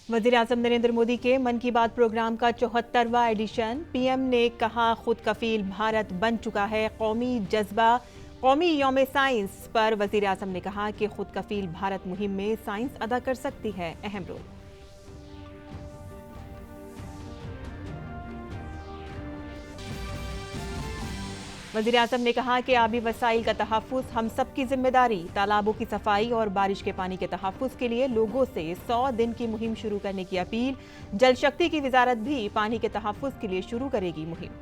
वज़ीर-ए-आज़म नरेंद्र मोदी के मन की बात प्रोग्राम का 74वां एडिशन। पीएम ने कहा, खुद कफील भारत बन चुका है कौमी जज्बा। कौमी यौम साइंस पर वज़ीर-ए-आज़म ने कहा कि खुद कफील भारत मुहिम में साइंस अदा कर सकती है अहम रोल। वज़ीर-ए-आज़म ने कहा कि आबी वसाइल का तहफ़्फ़ुज़ हम सब की जिम्मेदारी। तालाबों की सफाई और बारिश के पानी के तहफ़्फ़ुज़ के लिए लोगों से 100 दिन की मुहिम शुरू करने की अपील। जल शक्ति की वजारत भी पानी के तहफ़्फ़ुज़ के लिए शुरू करेगी मुहिम।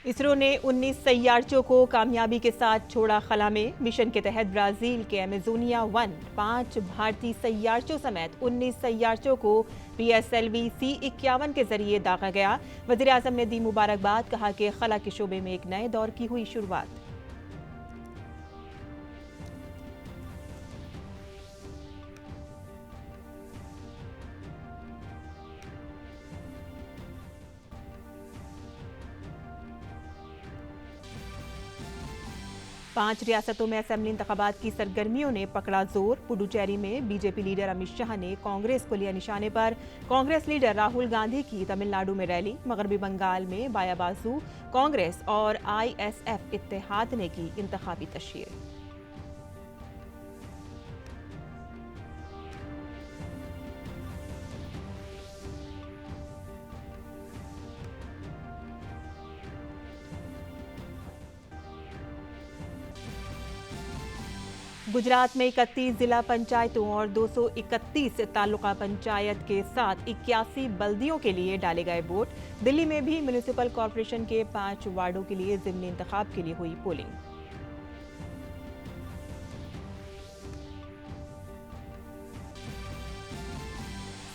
'इसरो ने 19 सैयारचों को कामयाबी के साथ छोड़ा खला में। मिशन के तहत ब्राजील के अमेजोनिया 1, 5 भारतीय सैयारचों समेत 19 सैयारचों को PSLV C-51 के जरिए दागा गया। वज़ीर-ए-आज़म ने दी मुबारकबाद, कहा कि खला के शोबे में एक नए दौर की हुई शुरुआत। 5 रियासतों में असेंबली इंतखाबात की सरगर्मियों ने पकड़ा जोर। पुडुचेरी में बीजेपी लीडर अमित शाह ने कांग्रेस को लिया निशाने पर। कांग्रेस लीडर राहुल गांधी की तमिलनाडु में रैली। मगरबी बंगाल में बायाबाजू। कांग्रेस और ISF इत्तेहाद ने की इंतखाबी तशहीर। गुजरात में 31 जिला पंचायतों और 231 तालुका पंचायत के साथ 81 बल्दियों के लिए डाले गए वोट। दिल्ली में भी म्युनिसिपल कॉरपोरेशन के 5 वार्डों के लिए ज़िमनी इंतखाब के लिए हुई पोलिंग।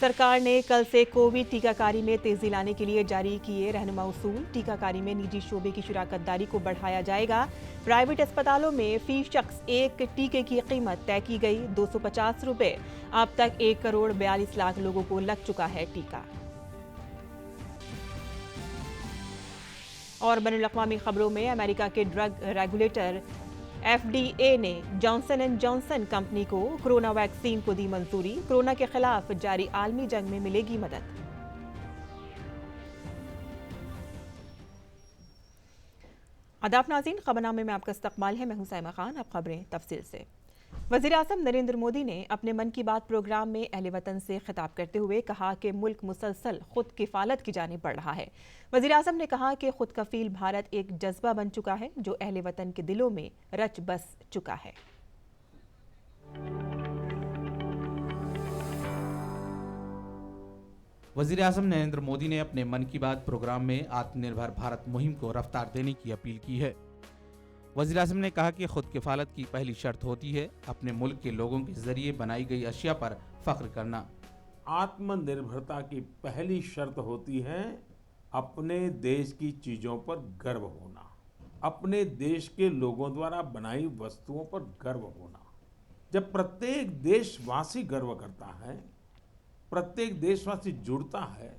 सरकार ने कल से कोविड टीकाकारी में तेजी लाने के लिए जारी किए रहनुमा उसूल। टीकाकारी में निजी शोबे की शराकतदारी को बढ़ाया जाएगा। प्राइवेट अस्पतालों में फी शख्स एक टीके की कीमत तय की गई, 250 रुपए। अब तक 1 करोड़ 42 लाख लोगों को लग चुका है टीका। और बैनुल-अक़वामी खबरों में अमेरिका के ड्रग रेगुलेटर FDA ने जॉनसन एंड जॉनसन कंपनी को कोरोना वैक्सीन को दी मंजूरी। कोरोना के खिलाफ जारी आलमी जंग में मिलेगी मदद। आदाब नाज़रीन, खबरनामे में आपका इस्तकबाल है। मैं हूं साइमा खान। अब खबरें तफसील से। वज़ीर-ए-आज़म नरेंद्र मोदी ने अपने मन की बात प्रोग्राम में अहले वतन से खिताब करते हुए कहा कि मुल्क मुसलसल खुद किफालत की जानिब बढ़ रहा है। वज़ीर-ए-आज़म ने कहा कि खुद कफील भारत एक जज्बा बन चुका है जो अहले वतन के दिलों में रच बस चुका है। वज़ीर-ए-आज़म नरेंद्र मोदी ने अपने मन की बात प्रोग्राम में आत्मनिर्भर भारत मुहिम को रफ्तार देने की अपील की है। वज़ीर-ए-आज़म ने कहा कि खुद किफालत की पहली शर्त होती है अपने मुल्क के लोगों के जरिए बनाई गई अशिया पर फख्र करना। आत्मनिर्भरता की पहली शर्त होती है अपने देश की चीजों पर गर्व होना, अपने देश के लोगों द्वारा बनाई वस्तुओं पर गर्व होना। जब प्रत्येक देशवासी गर्व करता है, प्रत्येक देशवासी जुड़ता है,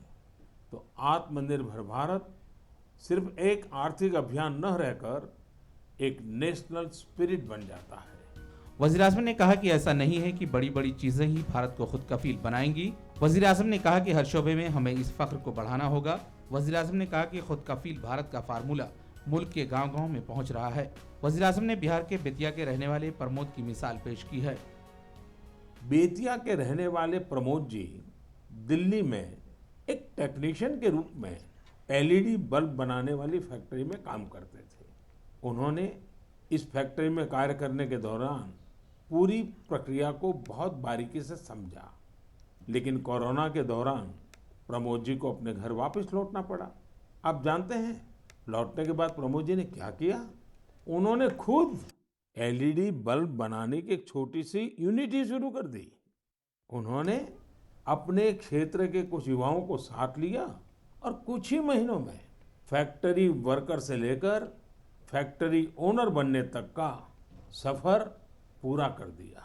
तो आत्मनिर्भर भारत सिर्फ एक आर्थिक अभियान न रहकर एक नेशनल स्पिरिट बन जाता है। वज़ीर-ए-आज़म ने कहा कि ऐसा नहीं है कि बड़ी बड़ी चीजें ही भारत को खुद कफील बनाएंगी। वज़ीर-ए-आज़म ने कहा कि हर शोबे में हमें इस फख्र को बढ़ाना होगा। वज़ीर-ए-आज़म ने कहा कि खुद कफील भारत का फार्मूला मुल्क के गांव-गांव में पहुंच रहा है। वज़ीर-ए-आज़म ने बिहार के बेतिया के रहने वाले प्रमोद की मिसाल पेश की है। बेतिया के रहने वाले प्रमोद जी दिल्ली में एक टेक्नीशियन के रूप में LED बल्ब बनाने वाली फैक्ट्री में काम करते थे। उन्होंने इस फैक्ट्री में कार्य करने के दौरान पूरी प्रक्रिया को बहुत बारीकी से समझा, लेकिन कोरोना के दौरान प्रमोद जी को अपने घर वापस लौटना पड़ा। आप जानते हैं लौटने के बाद प्रमोद जी ने क्या किया? उन्होंने खुद LED बल्ब बनाने की एक छोटी सी यूनिट ही शुरू कर दी। उन्होंने अपने क्षेत्र के कुछ युवाओं को साथ लिया और कुछ ही महीनों में फैक्ट्री वर्कर से लेकर फैक्ट्री ओनर बनने तक का सफर पूरा कर दिया,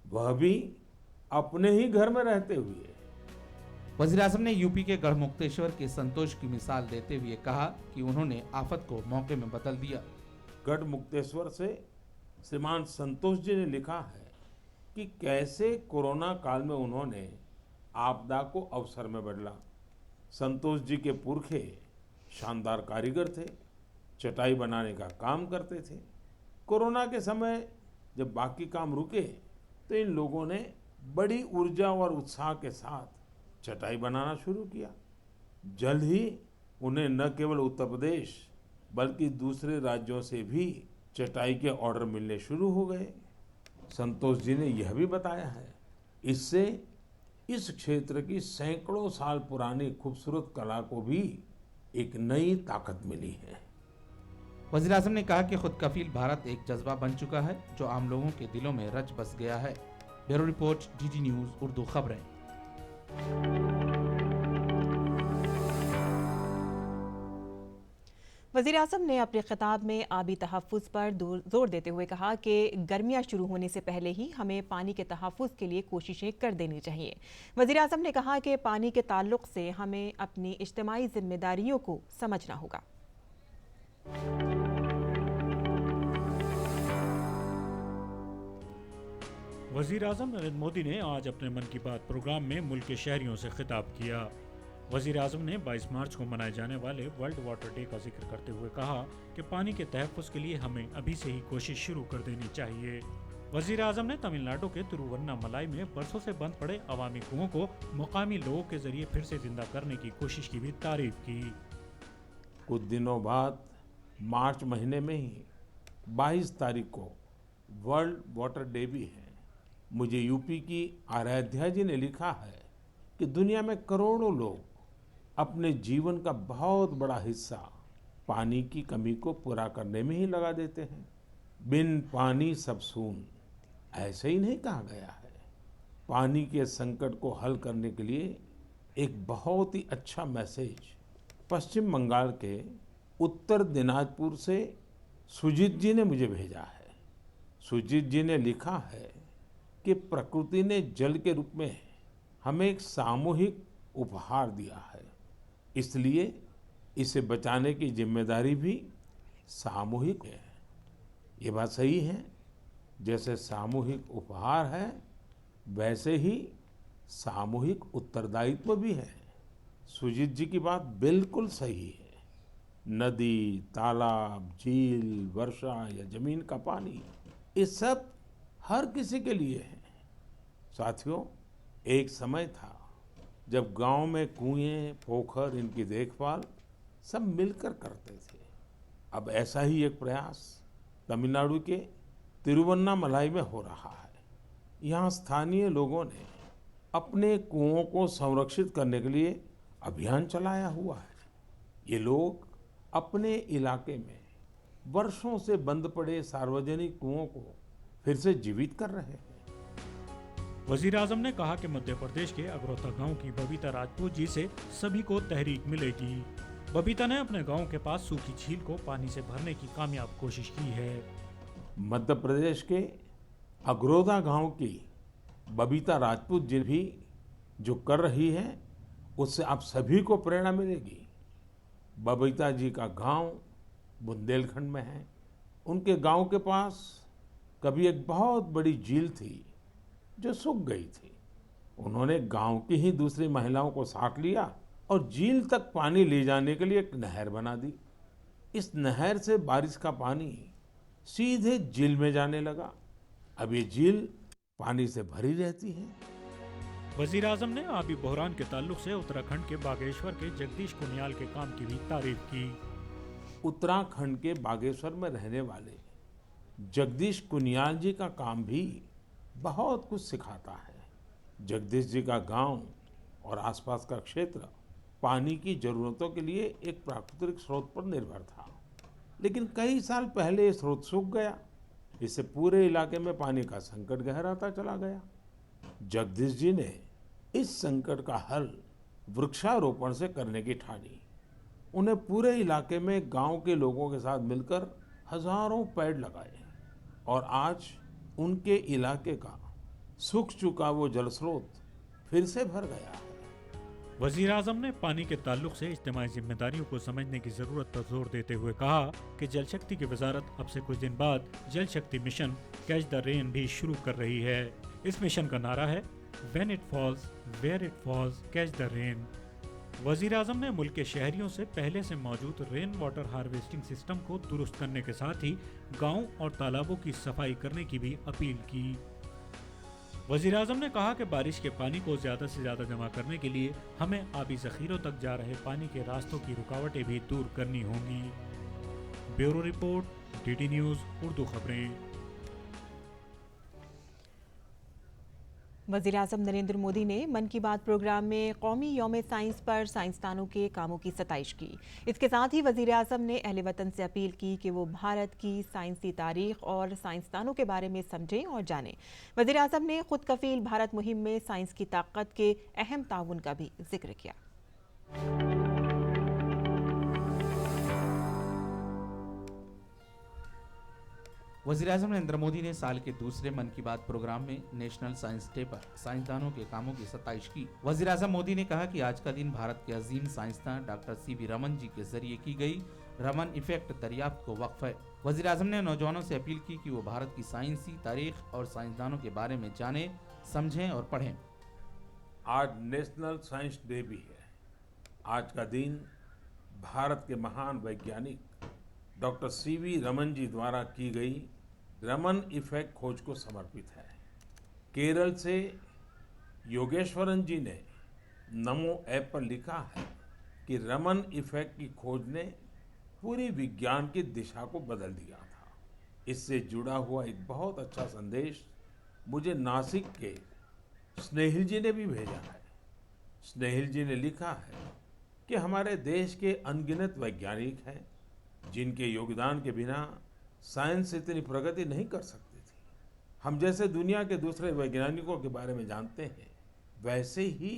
वह भी अपने ही घर में रहते हुए। वज़ीर-ए-आज़म ने यूपी के गढ़मुक्तेश्वर के संतोष की मिसाल देते हुए कहा कि उन्होंने आफत को मौके में बदल दिया। गढ़मुक्तेश्वर से श्रीमान संतोष जी ने लिखा है कि कैसे कोरोना काल में उन्होंने आपदा को अवसर में बदला। संतोष जी के पुरखे शानदार कारीगर थे, चटाई बनाने का काम करते थे। कोरोना के समय जब बाकी काम रुके तो इन लोगों ने बड़ी ऊर्जा और उत्साह के साथ चटाई बनाना शुरू किया। जल्द ही उन्हें न केवल उत्तर प्रदेश बल्कि दूसरे राज्यों से भी चटाई के ऑर्डर मिलने शुरू हो गए। संतोष जी ने यह भी बताया है, इससे इस क्षेत्र की सैकड़ों साल पुरानी खूबसूरत कला को भी एक नई ताकत मिली है। वज़ीर-ए-आज़म ने कहा कि खुद कफील भारत एक जज्बा बन चुका है जो आम लोगों के दिलों में रच बस गया है। Bureau report, DD news Urdu खबरें। वज़ीर-ए-आज़म ने अपने खिताब में आबी तहफ़्फ़ुज़ पर जोर देते हुए कहा कि गर्मियाँ शुरू होने से पहले ही हमें पानी के तहफ़्फ़ुज़ के लिए कोशिशें कर देनी चाहिए। वज़ीर-ए-आज़म ने कहा कि पानी के ताल्लुक़ से हमें अपनी इज्तिमाई ज़िम्मेदारियों को समझना होगा। वज़ीर-ए-आज़म नरेंद्र मोदी ने आज अपने मन की बात प्रोग्राम में मुल्क के शहरियों से खिताब किया। वज़ीर-ए-आज़म ने 22 मार्च को मनाए जाने वाले वर्ल्ड वाटर डे का जिक्र करते हुए कहा कि पानी के तहफ़्फ़ुज़ के लिए हमें अभी से ही कोशिश शुरू कर देनी चाहिए। वज़ीर-ए-आज़म ने तमिलनाडु के तिरुवन्नामलाई में बरसों से बंद पड़े अवामी कुओं को मुकामी लोगों के जरिए फिर से जिंदा करने की कोशिश की भी तारीफ की। कुछ दिनों बाद मार्च महीने में ही 22 तारीख को वर्ल्ड वाटर डे भी है। मुझे यूपी की आराध्या जी ने लिखा है कि दुनिया में करोड़ों लोग अपने जीवन का बहुत बड़ा हिस्सा पानी की कमी को पूरा करने में ही लगा देते हैं। बिन पानी सब सून, ऐसे ही नहीं कहा गया है। पानी के संकट को हल करने के लिए एक बहुत ही अच्छा मैसेज पश्चिम बंगाल के उत्तर दिनाजपुर से सुजीत जी ने मुझे भेजा है। सुजीत जी ने लिखा है कि प्रकृति ने जल के रूप में हमें एक सामूहिक उपहार दिया है, इसलिए इसे बचाने की जिम्मेदारी भी सामूहिक है। ये बात सही है, जैसे सामूहिक उपहार है वैसे ही सामूहिक उत्तरदायित्व भी है। सुजीत जी की बात बिल्कुल सही है। नदी, तालाब, झील, वर्षा या जमीन का पानी, ये सब हर किसी के लिए है। साथियों, एक समय था जब गांव में कुएं, पोखर, इनकी देखभाल सब मिलकर करते थे। अब ऐसा ही एक प्रयास तमिलनाडु के तिरुवन्नामलाई में हो रहा है। यहाँ स्थानीय लोगों ने अपने कुओं को संरक्षित करने के लिए अभियान चलाया हुआ है। ये लोग अपने इलाके में वर्षों से बंद पड़े सार्वजनिक कुओं को फिर से जीवित कर रहे हैं। वज़ीर-ए-आज़म ने कहा कि मध्य प्रदेश के अगरोथा गांव की बबीता राजपूत जी से सभी को तहरीक मिलेगी। बबीता ने अपने गांव के पास सूखी झील को पानी से भरने की कामयाब कोशिश की है। मध्य प्रदेश के अगरोथा गांव की बबीता राजपूत जी भी जो कर रही है उससे आप सभी को प्रेरणा मिलेगी। बबीता जी का गांव बुंदेलखंड में है। उनके गांव के पास कभी एक बहुत बड़ी झील थी जो सूख गई थी। उन्होंने गांव की ही दूसरी महिलाओं को साथ लिया और झील तक पानी ले जाने के लिए एक नहर बना दी। इस नहर से बारिश का पानी सीधे झील में जाने लगा। अब ये झील पानी से भरी रहती है। वज़ीर-ए-आज़म ने आबी बहरान के ताल्लुक से उत्तराखंड के बागेश्वर के जगदीश कुनियाल के काम की भी तारीफ की। उत्तराखंड के बागेश्वर में रहने वाले जगदीश कुनियाल जी का काम भी बहुत कुछ सिखाता है। जगदीश जी का गांव और आसपास का क्षेत्र पानी की जरूरतों के लिए एक प्राकृतिक स्रोत पर निर्भर था, लेकिन कई साल पहले ये स्रोत सूख गया। इससे पूरे इलाके में पानी का संकट गहराता चला गया। जगदीश जी ने इस संकट का हल वृक्षारोपण से करने की ठानी। उन्हें पूरे इलाके में गांव के लोगों के साथ मिलकर हजारों पेड़ लगाए और आज उनके इलाके का सूख चुका वो जल स्रोत फिर से भर गया है। वज़ीर आज़म ने पानी के ताल्लुक से इज्तिमाई जिम्मेदारियों को समझने की ज़रूरत पर जोर देते हुए कहा कि जल शक्ति की वजारत अब से कुछ दिन बाद जल शक्ति मिशन कैच द रेन भी शुरू कर रही है। इस मिशन का नारा है when it falls, where it falls, catch the rain. वज़ीर आज़म ने मुल्क के शहरियों से पहले से मौजूद रेन वाटर हार्वेस्टिंग सिस्टम को दुरुस्त करने के साथ ही गाँव और तालाबों की सफाई करने की भी अपील की। वज़ीर आज़म ने कहा कि बारिश के पानी को ज़्यादा से ज़्यादा जमा करने के लिए हमें आबी ज़ख़ीरों तक जा रहे पानी के रास्तों की रुकावटें भी दूर करनी होंगी। Bureau report, DD news Urdu खबरें। वज़ीर आज़म नरेंद्र मोदी ने मन की बात प्रोग्राम में कौमी यौम साइंस पर साइंसदानों के कामों की सताइश की। इसके साथ ही वज़ीर आज़म ने अहले वतन से अपील की कि वो भारत की साइंसी तारीख और साइंसदानों के बारे में समझें और जानें। वज़ीर आज़म ने खुद कफील भारत मुहिम में साइंस की ताकत के अहम ताउन का भी जिक्र किया। वज़ीर आज़म नरेंद्र मोदी ने साल के दूसरे मन की बात प्रोग्राम में नेशनल साइंस डे पर साइंसदानों के कामों की सताइश की। वज़ीर आज़म मोदी ने कहा कि आज का दिन भारत के अजीम साइंसदान डॉक्टर CV रमन जी के जरिए की गई रमन इफेक्ट दरियाफ्त को वक्फ है। वज़ीर आज़म ने नौजवानों से अपील की कि वो भारत की साइंसी तारीख और साइंसदानों के बारे में जानें, समझें और पढ़ें। आज नेशनल साइंस डे भी है। आज का दिन भारत के महान वैज्ञानिक डॉक्टर CV रमन जी द्वारा की गई रमन इफेक्ट खोज को समर्पित है। केरल से योगेश्वरन जी ने नमो ऐप पर लिखा है कि रमन इफेक्ट की खोज ने पूरी विज्ञान की दिशा को बदल दिया था। इससे जुड़ा हुआ एक बहुत अच्छा संदेश मुझे नासिक के स्नेहिल जी ने भी भेजा है। स्नेहिल जी ने लिखा है कि हमारे देश के अनगिनत वैज्ञानिक हैं जिनके योगदान के बिना साइंस इतनी प्रगति नहीं कर सकती थी। हम जैसे दुनिया के दूसरे वैज्ञानिकों के बारे में जानते हैं, वैसे ही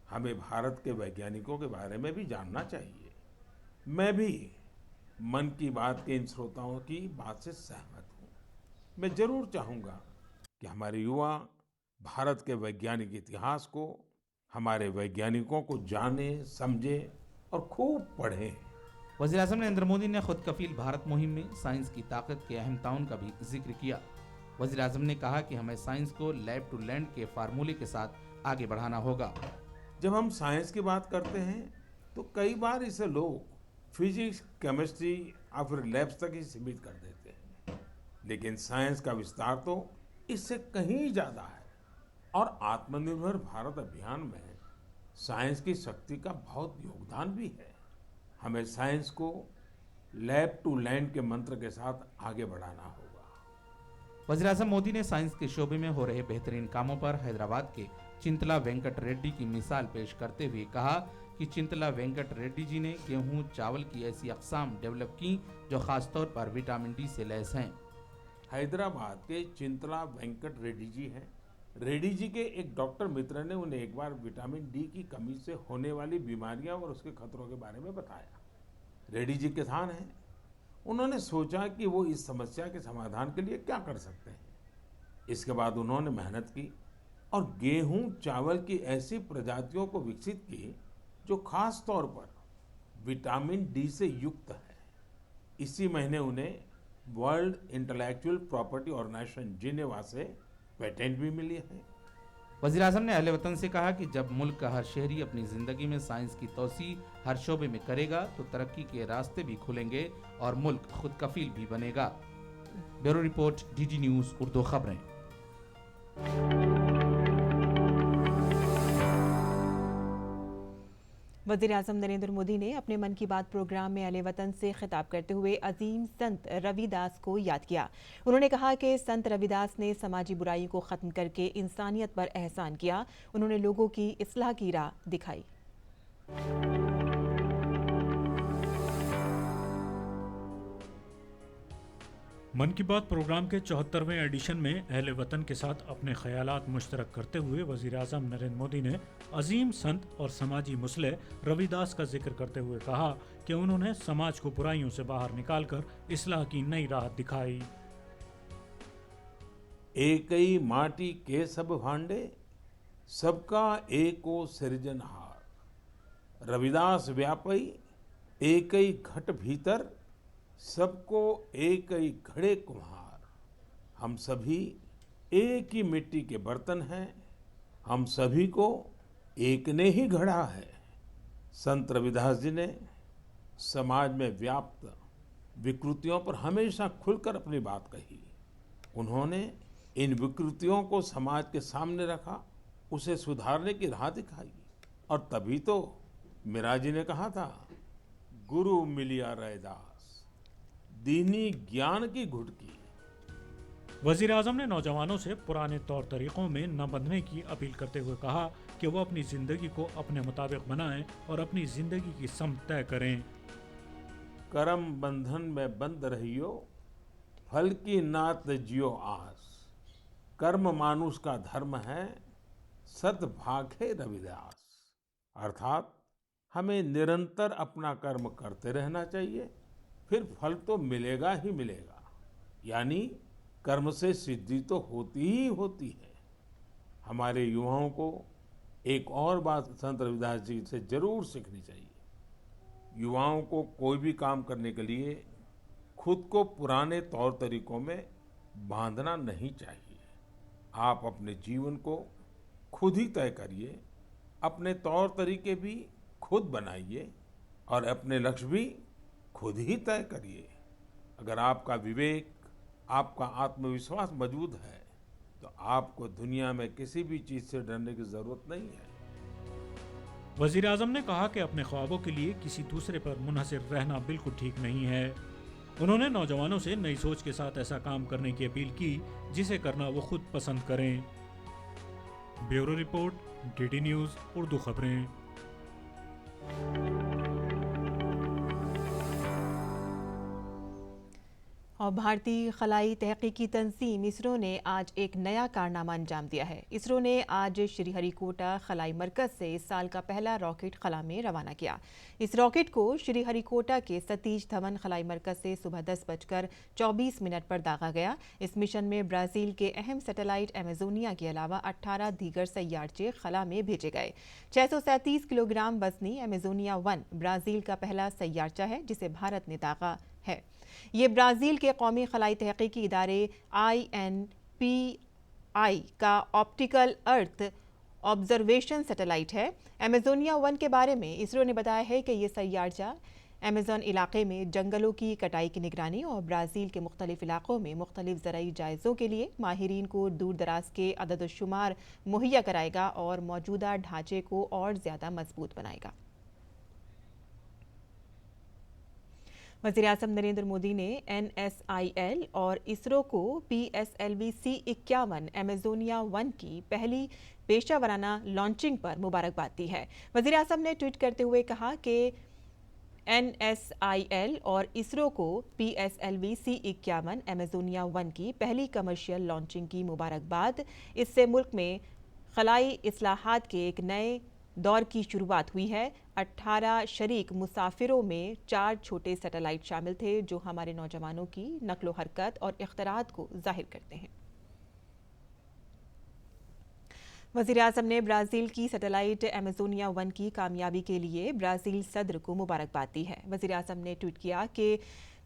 हमें भारत के वैज्ञानिकों के बारे में भी जानना चाहिए। मैं भी मन की बात के इन श्रोताओं की बात से सहमत हूँ। मैं जरूर चाहूँगा कि हमारे युवा भारत के वैज्ञानिक इतिहास को, हमारे वैज्ञानिकों को जाने, समझे और खूब पढ़ें। वज़ीर आज़म नरेंद्र मोदी ने खुद कफील भारत मुहिम में साइंस की ताकत के अहम ताउन का भी जिक्र किया। वज़ीर आज़म ने कहा कि हमें साइंस को लैब टू लैंड के फार्मूले के साथ आगे बढ़ाना होगा। जब हम साइंस की बात करते हैं तो कई बार इसे लोग फिजिक्स, केमिस्ट्री या फिर लैब्स तक ही सीमित कर देते हैं, लेकिन साइंस का विस्तार तो इससे कहीं ज़्यादा है। और आत्मनिर्भर भारत अभियान में साइंस की शक्ति का बहुत योगदान भी है। हमें साइंस को लैब टू लैंड के मंत्र के साथ आगे बढ़ाना होगा। वज़ीर आज़म मोदी ने साइंस के शोबे में हो रहे बेहतरीन कामों पर हैदराबाद के चिंतला वेंकट रेड्डी की मिसाल पेश करते हुए कहा कि चिंतला वेंकट रेड्डी जी ने गेहूं, चावल की ऐसी अक़साम डेवलप की जो खास तौर पर विटामिन डी से लैस हैं। हैदराबाद के चिंतला वेंकट रेड्डी जी हैं। रेड्डी जी के एक डॉक्टर मित्र ने उन्हें एक बार विटामिन डी की कमी से होने वाली बीमारियां और उसके खतरों के बारे में बताया। रेड्डी जी किसान हैं। उन्होंने सोचा कि वो इस समस्या के समाधान के लिए क्या कर सकते हैं। इसके बाद उन्होंने मेहनत की और गेहूं, चावल की ऐसी प्रजातियों को विकसित की जो खास तौर पर विटामिन डी से युक्त है। इसी महीने उन्हें World Intellectual Property Organization Geneva से पेटेंट भी मिली है। वज़ीर आज़म ने अहले वतन से कहा कि जब मुल्क का हर शहरी अपनी ज़िंदगी में साइंस की तोसी हर शोबे में करेगा तो तरक्की के रास्ते भी खुलेंगे और मुल्क खुद कफील भी बनेगा। Bureau report, DD news Urdu खबरें। वज़ीर आज़म नरेंद्र मोदी ने अपने मन की बात प्रोग्राम में अहले वतन से खिताब करते हुए अजीम संत रविदास को याद किया। उन्होंने कहा कि संत रविदास ने समाजी बुराई को ख़त्म करके इंसानियत पर एहसान किया। उन्होंने लोगों की इस्लाह की राह दिखाई। मन की बात प्रोग्राम के 74वें एडिशन में अहले वतन के साथ अपने ख्यालात मुश्तरक करते हुए वज़ीर आज़म नरेंद्र मोदी ने अजीम संत और समाजी मुसलह रविदास का जिक्र करते हुए कहा कि उन्होंने समाज को बुराइयों से बाहर निकालकर इस्लाह की नई राह दिखाई। एकई माटी के सब भांडे, सबका एको सृजनहार। रविदास व्यापई एकई घट भीतर, सबको एकई घड़े कुम्हार। हम सभी एक ही मिट्टी के बर्तन हैं, हम सभी को एक ने ही गढ़ा है। संत रविदास जी ने समाज में व्याप्त विकृतियों पर हमेशा खुलकर अपनी बात कही। उन्होंने इन विकृतियों को समाज के सामने रखा, उसे सुधारने की राह दिखाई। और तभी तो मीरा जी ने कहा था, गुरु मिलिया रैदास, दीनी ज्ञान की घुटकी। वजीर आजम ने नौजवानों से पुराने तौर तरीकों में न बंधने की अपील करते हुए कहा कि वो अपनी जिंदगी को अपने मुताबिक बनाएं और अपनी जिंदगी की समत तय करें। करम बंधन में बंद रहियो, फल की नात जियो आस। कर्म मानुष का धर्म है, सत भाखे रविदास। अर्थात हमें निरंतर अपना कर्म करते रहना चाहिए, फिर फल तो मिलेगा ही मिलेगा। यानी कर्म से सिद्धि तो होती ही होती है। हमारे युवाओं को एक और बात संत रविदास जी से जरूर सीखनी चाहिए। युवाओं को कोई भी काम करने के लिए खुद को पुराने तौर तरीकों में बांधना नहीं चाहिए। आप अपने जीवन को खुद ही तय करिए, अपने तौर तरीके भी खुद बनाइए और अपने लक्ष्य भी खुद ही तय करिए। अगर आपका विवेक, आपका आत्मविश्वास मजबूत है तो आपको दुनिया में किसी भी चीज से डरने की जरूरत नहीं है। वजीर आजम ने कहा कि अपने ख्वाबों के लिए किसी दूसरे पर मुनहसिर रहना बिल्कुल ठीक नहीं है। उन्होंने नौजवानों से नई सोच के साथ ऐसा काम करने की अपील की जिसे करना वो खुद पसंद करें। Bureau report, DD news Urdu खबरें। और भारतीय खलाई तहकीकी तंजीम इसरो ने आज एक नया कारनामा अंजाम दिया है। इसरो ने आज श्रीहरिकोटा खलाई मरकज से इस साल का पहला रॉकेट खला में रवाना किया। इस रॉकेट को श्रीहरिकोटा के सतीश धवन खलाई मरकज से सुबह 10:24 पर दागा गया। इस मिशन में ब्राजील के अहम सैटेलाइट एमेजोनिया के अलावा 18 दीगर सैयारचे खला में भेजे गए। 637 किलोग्राम वजनी एमेजोनिया 1 ब्राजील का पहला सैयारचा है जिसे भारत ने दागा है। ये ब्राजील के कौमी खलाई तहकीकी इदारे INPI का ऑप्टिकल अर्थ ऑब्जर्वेशन सैटेलाइट है। एमेजोनिया 1 के बारे में इसरो ने बताया है कि ये सैयारचा अमेज़न इलाके में जंगलों की कटाई की निगरानी और ब्राज़ील के मुख्तलिफ इलाकों में मुख्तलिफ ज़राई जायज़ों के लिए माहिरीन को दूर दराज के अदद-ओ-शुमार मुहैया कराएगा और मौजूदा ढांचे को और ज़्यादा मजबूत बनाएगा। वज़ीर-ए-आज़म नरेंद्र मोदी ने NSIL और इसरो को PSLV C-51 एमेजोनिया 1 की पहली पेशा वराना लॉन्चिंग पर मुबारकबाद दी है। वज़ीर-ए-आज़म ने ट्वीट करते हुए कहा कि NSIL और इसरो को PSLV C-51 एमेजोनिया 1 की पहली कमर्शियल लॉन्चिंग की मुबारकबाद। इससे मुल्क में खलाई इस्लाहात के एक नए दौर की शुरुआत हुई है। 18 शरीक मुसाफिरों में 4 छोटे सैटेलाइट शामिल थे जो हमारे नौजवानों की नक्लो हरकत और इख्तरात को जाहिर करते हैं। वज़ीर-ए-आज़म ने ब्राज़ील की सैटेलाइट एमेजोनिया 1 की कामयाबी के लिए ब्राज़ील सदर को मुबारकबाद दी है। वज़ीर-ए-आज़म ने ट्वीट किया कि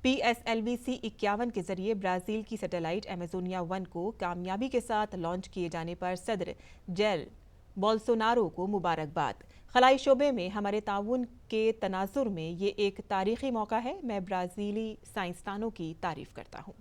PSLV C-51 के जरिए ब्राज़ील की सैटेलाइट एमेजोनिया 1 को कामयाबी के साथ लॉन्च किए जाने पर सदर जैर बोल्सोनारो को मुबारकबाद। खलाई शोबे में हमारे ताउन के तनाजुर में ये एक तारीखी मौका है। मैं ब्राज़ीली साइंसदानों की तारीफ करता हूँ।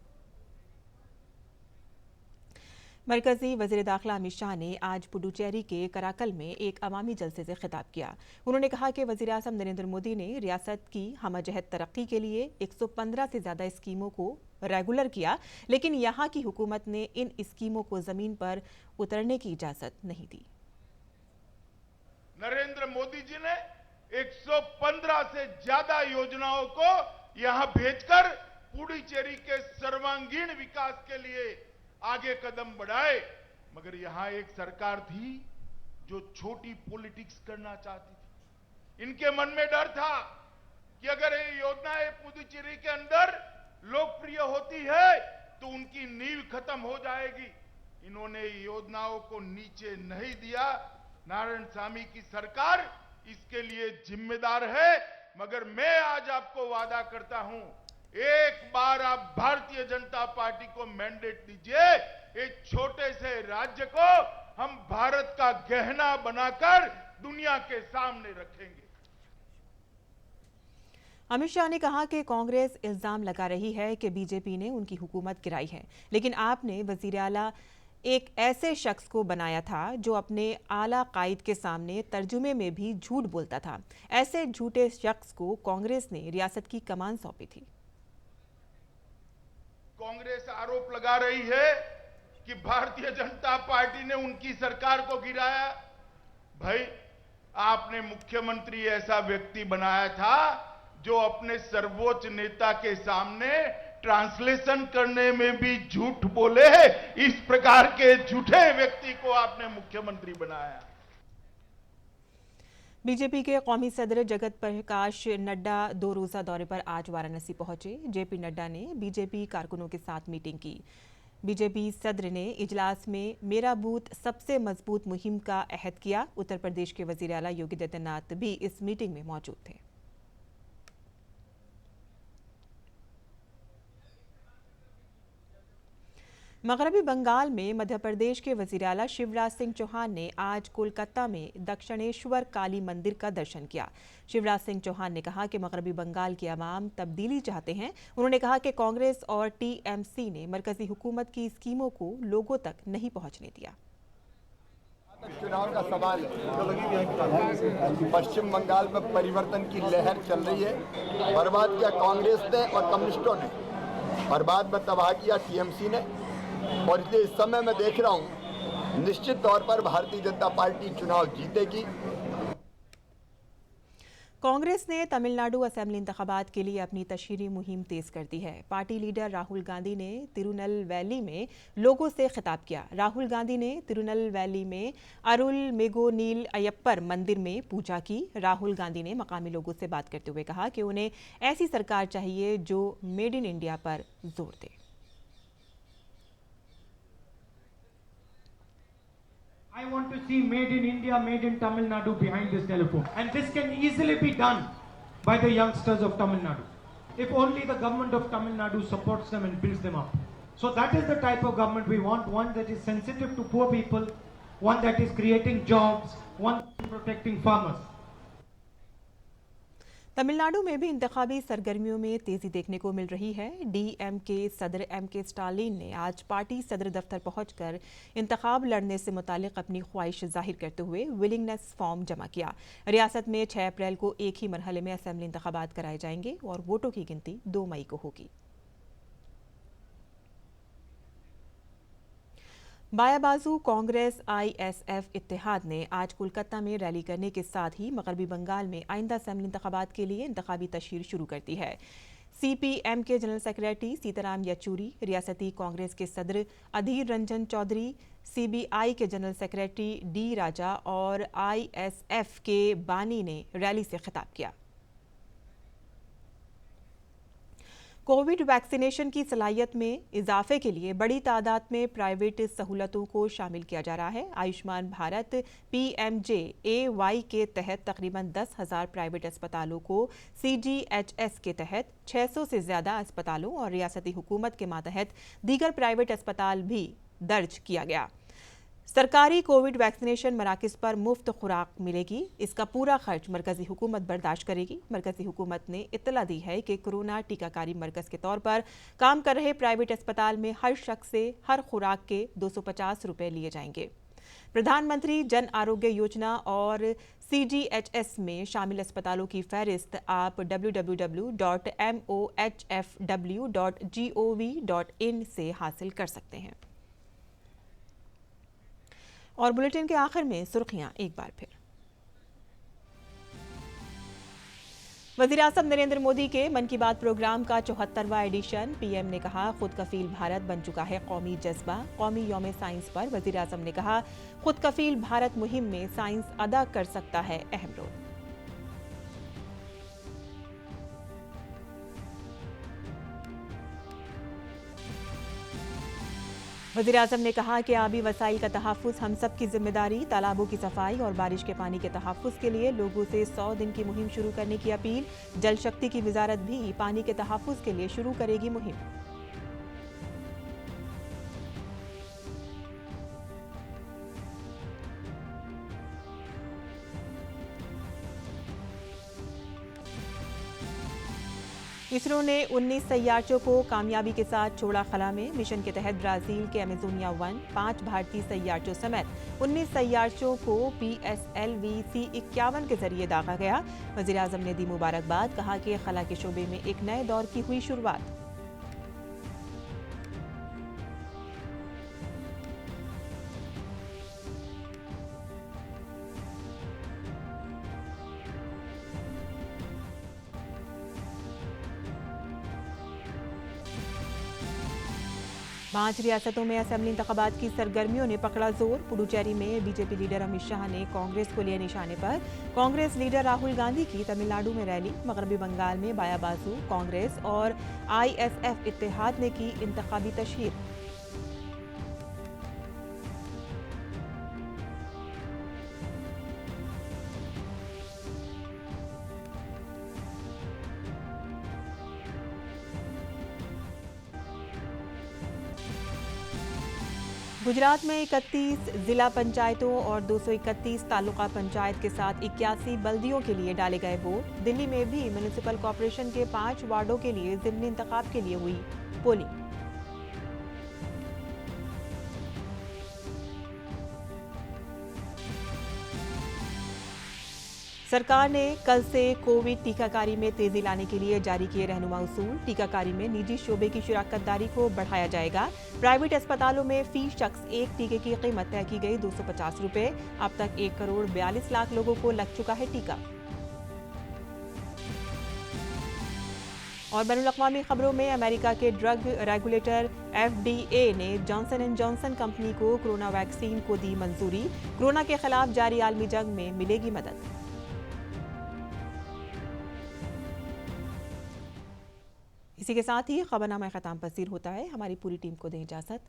मरकजी वज़ीर दाखिला अमित शाह ने आज पुडुचेरी के कराकल में एक अवामी जलसे से खिताब किया। उन्होंने कहा कि वज़ीर-ए-आज़म नरेंद्र मोदी ने रियासत की हमजहत तरक्की के लिए 115 से ज़्यादा स्कीमों को रेगुलर किया, लेकिन यहाँ की हुकूमत ने इन स्कीमों को ज़मीन पर उतरने की इजाज़त नहीं दी। नरेंद्र मोदी जी ने 115 से ज्यादा योजनाओं को यहां भेजकर पुडुचेरी के सर्वांगीण विकास के लिए आगे कदम बढ़ाए। मगर यहां एक सरकार थी जो छोटी पॉलिटिक्स करना चाहती थी। इनके मन में डर था कि अगर ये योजनाएं पुडुचेरी के अंदर लोकप्रिय होती है तो उनकी नींव खत्म हो जाएगी। इन्होंने योजनाओं को नीचे नहीं दिया। नारायण सामी की सरकार इसके लिए जिम्मेदार है। मगर मैं आज आपको वादा करता हूं, एक बार आप भारतीय जनता पार्टी को मैंडेट दीजिए, एक छोटे से राज्य को हम भारत का गहना बनाकर दुनिया के सामने रखेंगे। अमित शाह ने कहा कि कांग्रेस इल्जाम लगा रही है कि बीजेपी ने उनकी हुकूमत गिराई है, लेकिन आपने वजीर आला एक ऐसे शख्स को बनाया था जो अपने आला कायद के सामने तर्जुमे में भी झूठ बोलता था। ऐसे झूठे शख्स को कांग्रेस ने रियासत की कमान सौंपी थी। कांग्रेस आरोप लगा रही है कि भारतीय जनता पार्टी ने उनकी सरकार को गिराया। भाई, आपने मुख्यमंत्री ऐसा व्यक्ति बनाया था जो अपने सर्वोच्च नेता के सामने ट्रांसलेशन करने में भी झूठ बोले। इस प्रकार के झूठे व्यक्ति को आपने मुख्यमंत्री बनाया। बीजेपी के कौमी सदर जगत प्रकाश नड्डा 2 रोजा दौरे पर आज वाराणसी पहुंचे। जेपी नड्डा ने बीजेपी कारकुनों के साथ मीटिंग की। बीजेपी सदर ने इजलास में मेरा बूथ सबसे मजबूत मुहिम का अहद किया। उत्तर प्रदेश के वजीर आला योगी आदित्यनाथ भी इस मीटिंग में मौजूद थे। मगरबी बंगाल में मध्य प्रदेश के वजीर आला शिवराज सिंह चौहान ने आज कोलकाता में दक्षिणेश्वर काली मंदिर का दर्शन किया। शिवराज सिंह चौहान ने कहा कि मगरबी बंगाल के अवाम तब्दीली चाहते हैं। उन्होंने कहा कि कांग्रेस और टीएमसी ने मरकजी हुकूमत की स्कीमों को लोगों तक नहीं पहुंचने दिया। चुनाव का सवाल है। पश्चिम बंगाल में परिवर्तन की लहर चल रही है। बर्बाद किया कांग्रेस ने और कम्युनिस्टों ने, बर्बाद में तबाह किया टीएमसी ने। और इसलिए इस समय मैं देख रहा हूं निश्चित तौर पर भारतीय जनता पार्टी चुनाव जीतेगी। कांग्रेस ने तमिलनाडु असेंबली इंतखाबात के लिए अपनी तशहीरी मुहिम तेज कर दी है। पार्टी लीडर राहुल गांधी ने तिरुनेलवेली में लोगों से खिताब किया। राहुल गांधी ने तिरुनेलवेली में अरुलमेगोनील अयप्पर मंदिर में पूजा की। राहुल गांधी ने मकामी लोगों से बात करते हुए कहा कि उन्हें ऐसी सरकार चाहिए जो मेड इन इंडिया पर जोर दे। I want to see made in India, made in Tamil Nadu behind this telephone. And this can easily be done by the youngsters of Tamil Nadu, if only the government of Tamil Nadu supports them and builds them up. So that is the type of government we want, one that is sensitive to poor people, one that is creating jobs, one protecting farmers. Tamil Nadu में भी इंतखाबी सरगर्मियों में तेजी देखने को मिल रही है। DMK सदर MK Stalin ने आज पार्टी सदर दफ्तर पहुंचकर इंतखाब लड़ने से मुतालिक अपनी ख्वाहिश जाहिर करते हुए विलिंगनेस फॉर्म जमा किया। रियासत में 6 अप्रैल को एक ही मरहले में असेंबली इंतखाबात कराए जाएंगे और वोटों की गिनती 2 मई को होगी। बायाबाजू कांग्रेस आईएसएफ इत्तेहाद ने आज कोलकाता में रैली करने के साथ ही मगरबी बंगाल में आइंदा असेंबली इंतखाबात के लिए इंतखाबी तशहीर शुरू कर दी है। सीपीएम के जनरल सेक्रेटरी सीताराम येचूरी, रियासती कांग्रेस के सदर अधीर रंजन चौधरी, सीबीआई के जनरल सेक्रेटरी डी राजा और आईएसएफ के बानी ने रैली से खिताब किया। कोविड वैक्सीनेशन की सलाहियत में इजाफे के लिए बड़ी तादाद में प्राइवेट सहूलतों को शामिल किया जा रहा है। आयुष्मान भारत PMJAY के तहत तकरीबन 10,000 प्राइवेट अस्पतालों को CGHS के तहत 600 से ज्यादा अस्पतालों और रियासती हुकूमत के मातहत दीगर प्राइवेट अस्पताल भी दर्ज किया गया। सरकारी कोविड वैक्सीनेशन मराकज पर मुफ्त खुराक मिलेगी। इसका पूरा खर्च मरकजी हुकूमत बर्दाश्त करेगी। मरकजी हुकूमत ने इत्तला दी है कि कोरोना टीकाकारी मरकज के तौर पर काम कर रहे प्राइवेट अस्पताल में हर शख्स से हर खुराक के 250 रुपए लिए जाएंगे। प्रधानमंत्री जन आरोग्य योजना और CGHS में शामिल अस्पतालों की फहरिस्त आप www.mohfw.gov.in से हासिल कर सकते हैं। और बुलेटिन के आखिर में सुर्खियां एक बार फिर। वज़ीर-ए-आज़म नरेंद्र मोदी के मन की बात प्रोग्राम का 74वां एडिशन। पीएम ने कहा खुद कफील भारत बन चुका है कौमी जज्बा। कौमी यौम साइंस पर वज़ीर-ए-आज़म ने कहा खुद कफील भारत मुहिम में साइंस अदा कर सकता है अहम रोल। वज़ीर-ए-आज़म ने कहा कि आबी वसाइल का तहफ़्फ़ुज़ हम सब की जिम्मेदारी। तालाबों की सफाई और बारिश के पानी के तहफ़्फ़ुज़ के लिए लोगों से 100 दिन की मुहिम शुरू करने की अपील। जल शक्ति की वजारत भी पानी के तहफ़्फ़ुज़ के लिए शुरू करेगी मुहिम। इसरो ने 19 सैयारचों को कामयाबी के साथ छोड़ा खला में। मिशन के तहत ब्राजील के अमेजोनिया 1, 5 भारतीय सैयारचों समेत 19 सैयारचों को PSLV-C-51 के जरिए दागा गया। वज़ीर-ए-आज़म ने दी मुबारकबाद, कहा कि खला के शोबे में एक नए दौर की हुई शुरुआत। पांच रियासतों में असेंबली इंतखाबात की सरगर्मियों ने पकड़ा जोर। पुडुचेरी में बीजेपी लीडर अमित शाह ने कांग्रेस को लिए निशाने पर। कांग्रेस लीडर राहुल गांधी की तमिलनाडु में रैली। मगरबी बंगाल में बायाबाजू कांग्रेस और ISF इत्तेहाद ने की इंतखाबी तशहीर। गुजरात में 31 जिला पंचायतों और 231 तालुका पंचायत के साथ 81 बल्दियों के लिए डाले गए वोट। दिल्ली में भी म्युनिसिपल कॉर्पोरेशन के 5 वार्डों के लिए ज़िमनी इंतखाब के लिए हुई पोलिंग। सरकार ने कल से कोविड टीकाकारी में तेजी लाने के लिए जारी किए रहनुमा उसूल। टीकाकारी में निजी शोबे की शिराकतदारी को बढ़ाया जाएगा। प्राइवेट अस्पतालों में फी शख्स एक टीके की कीमत तय की गई 250 रुपए। अब तक 1 करोड़ 42 लाख लोगों को लग चुका है टीका। और बैनुल-अक़वामी खबरों में अमेरिका के ड्रग रेगुलेटर FDA ने जॉनसन एंड जॉनसन कंपनी को कोरोना वैक्सीन को दी मंजूरी। कोरोना के खिलाफ जारी आलमी जंग में मिलेगी मदद। इसी के साथ ही खबरनामा ख़त्म पसीर होता है। हमारी पूरी टीम को दें इजाज़त।